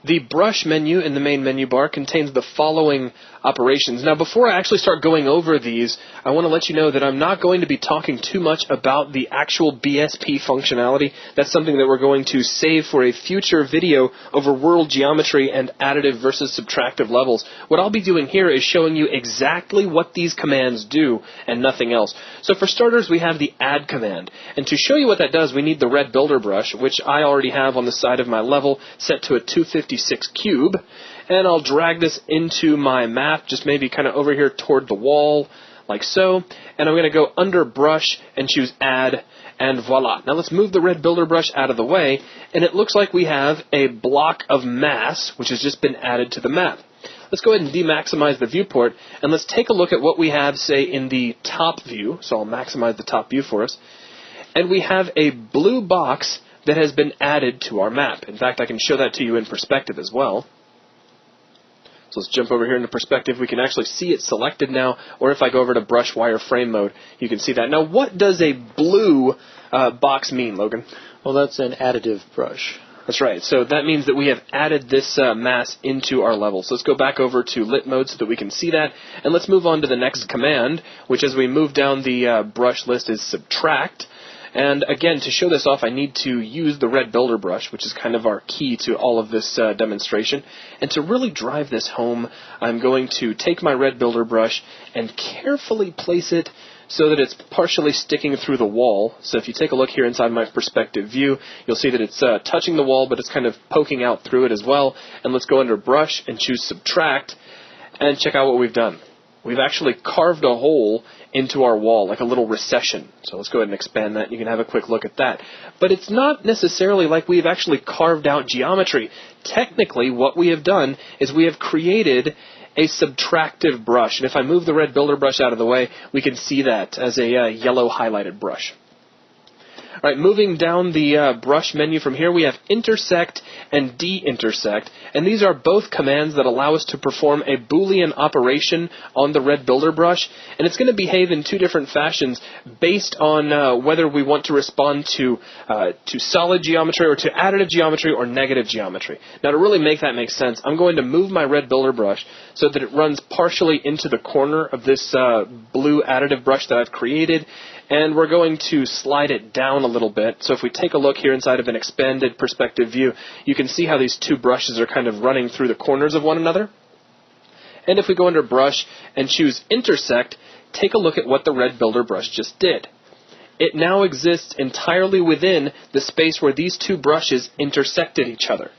The brush menu in the main menu bar contains the following operations. Now, before I actually start going over these, I want to let you know that I'm not going to be talking too much about the actual BSP functionality. That's something that we're going to save for a future video over world geometry and additive versus subtractive levels. What I'll be doing here is showing you exactly what these commands do and nothing else. So for starters, we have the add command. And to show you what that does, we need the red builder brush, which I already have on the side of my level set to a 256 cube, and I'll drag this into my map, just maybe kind of over here toward the wall, like so, and I'm going to go under brush and choose add, and voila. Now let's move the red builder brush out of the way, and it looks like we have a block of mass, which has just been added to the map. Let's go ahead and demaximize the viewport, and let's take a look at what we have, say, in the top view. So I'll maximize the top view for us, and we have a blue box that has been added to our map. In fact, I can show that to you in perspective as well. So let's jump over here into perspective. We can actually see it selected now, or if I go over to brush wireframe mode, you can see that. Now, what does a blue box mean, Logan? Well, that's an additive brush. That's right. So that means that we have added this mass into our level. So let's go back over to lit mode so that we can see that. And let's move on to the next command, which as we move down the brush list is subtract. And again, to show this off, I need to use the red builder brush, which is kind of our key to all of this demonstration. And to really drive this home, I'm going to take my red builder brush and carefully place it so that it's partially sticking through the wall. So if you take a look here inside my perspective view, you'll see that it's touching the wall, but it's kind of poking out through it as well. And let's go under brush and choose subtract, and check out what we've done. We've actually carved a hole into our wall, like a little recession. So let's go ahead and expand that. You can have a quick look at that. But it's not necessarily like we've actually carved out geometry. Technically, what we have done is we have created a subtractive brush. And if I move the red builder brush out of the way, we can see that as a yellow highlighted brush. All right, moving down the brush menu from here, we have intersect and de-intersect, and these are both commands that allow us to perform a Boolean operation on the red builder brush, and it's going to behave in two different fashions based on whether we want to respond to solid geometry or to additive geometry or negative geometry. Now, to really make that make sense, I'm going to move my red builder brush so that it runs partially into the corner of this blue additive brush that I've created, and we're going to slide it down a little bit. So if we take a look here inside of an expanded perspective view, you can see how these two brushes are kind of running through the corners of one another. And if we go under brush and choose intersect, take a look at what the red builder brush just did. It now exists entirely within the space where these two brushes intersected each other.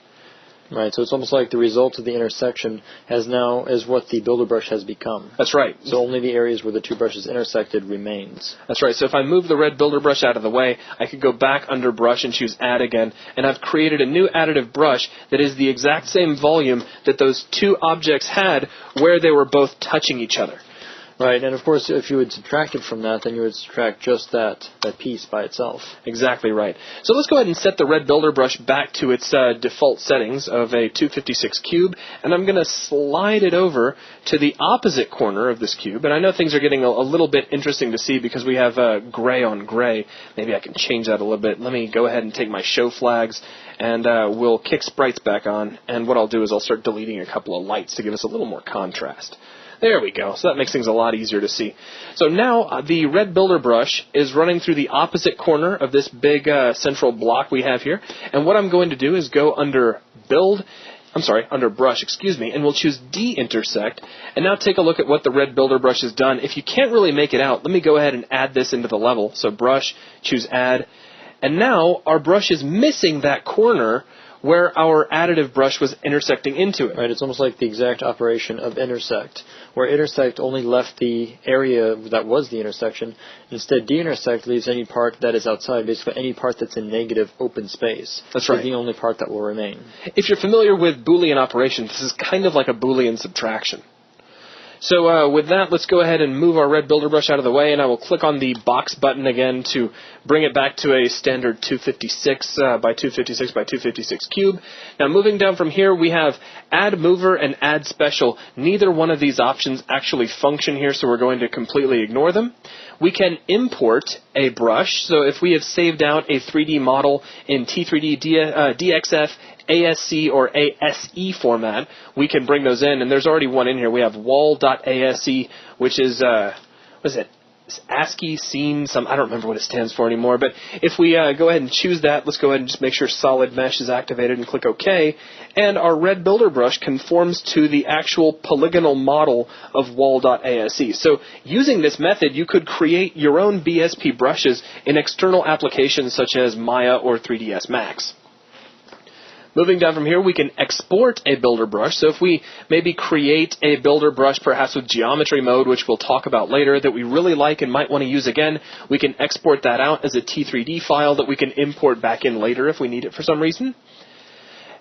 Right, so it's almost like the result of the intersection is what the builder brush has become. That's right. So only the areas where the two brushes intersected remains. That's right. So if I move the red builder brush out of the way, I could go back under brush and choose add again, and I've created a new additive brush that is the exact same volume that those two objects had where they were both touching each other. Right, and of course, if you would subtract it from that, then you would subtract just that piece by itself. Exactly right. So let's go ahead and set the red builder brush back to its default settings of a 256 cube, and I'm going to slide it over to the opposite corner of this cube. And I know things are getting a little bit interesting to see because we have gray on gray. Maybe I can change that a little bit. Let me go ahead and take my show flags, and we'll kick sprites back on. And what I'll do is I'll start deleting a couple of lights to give us a little more contrast. There we go. So that makes things a lot easier to see. So now the red builder brush is running through the opposite corner of this big central block we have here. And what I'm going to do is go under under brush, and we'll choose de-intersect. And now take a look at what the red builder brush has done. If you can't really make it out, let me go ahead and add this into the level. So brush, choose add. And now our brush is missing that corner where our additive brush was intersecting into it. Right, it's almost like the exact operation of intersect, where intersect only left the area that was the intersection. Instead, de-intersect leaves any part that is outside, basically any part that's in negative open space. That's right. Is the only part that will remain. If you're familiar with Boolean operations, this is kind of like a Boolean subtraction. So with that, let's go ahead and move our red builder brush out of the way, and I will click on the box button again to bring it back to a standard 256 by 256 by 256 cube. Now moving down from here, we have add mover and add special. Neither one of these options actually function here, so we're going to completely ignore them. We can import a brush, so if we have saved out a 3D model in T3D DXF ASC or ASE format, we can bring those in, and there's already one in here. We have wall.ase, which is, what is it? ASCII scene, I don't remember what it stands for anymore, but if we go ahead and choose that, let's go ahead and just make sure solid mesh is activated and click OK, and our red builder brush conforms to the actual polygonal model of wall.ase. So using this method, you could create your own BSP brushes in external applications such as Maya or 3ds Max. Moving down from here, we can export a builder brush. So if we maybe create a builder brush, perhaps with geometry mode, which we'll talk about later, that we really like and might want to use again, we can export that out as a T3D file that we can import back in later if we need it for some reason.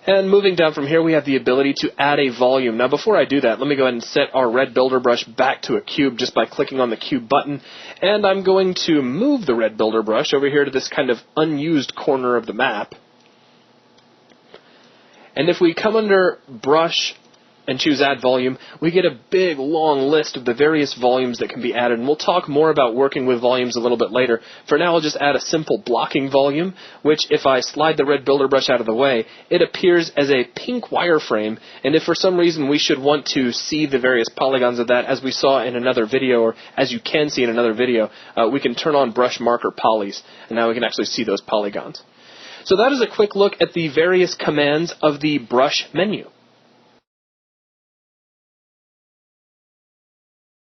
And moving down from here, we have the ability to add a volume. Now, before I do that, let me go ahead and set our red builder brush back to a cube just by clicking on the cube button. And I'm going to move the red builder brush over here to this kind of unused corner of the map. And if we come under Brush and choose Add Volume, we get a big, long list of the various volumes that can be added. And we'll talk more about working with volumes a little bit later. For now, I'll just add a simple blocking volume, which if I slide the red builder brush out of the way, it appears as a pink wireframe. And if for some reason we should want to see the various polygons of that, as we saw in another video, or as you can see in another video, we can turn on Brush Marker Polys, and now we can actually see those polygons. So that is a quick look at the various commands of the brush menu.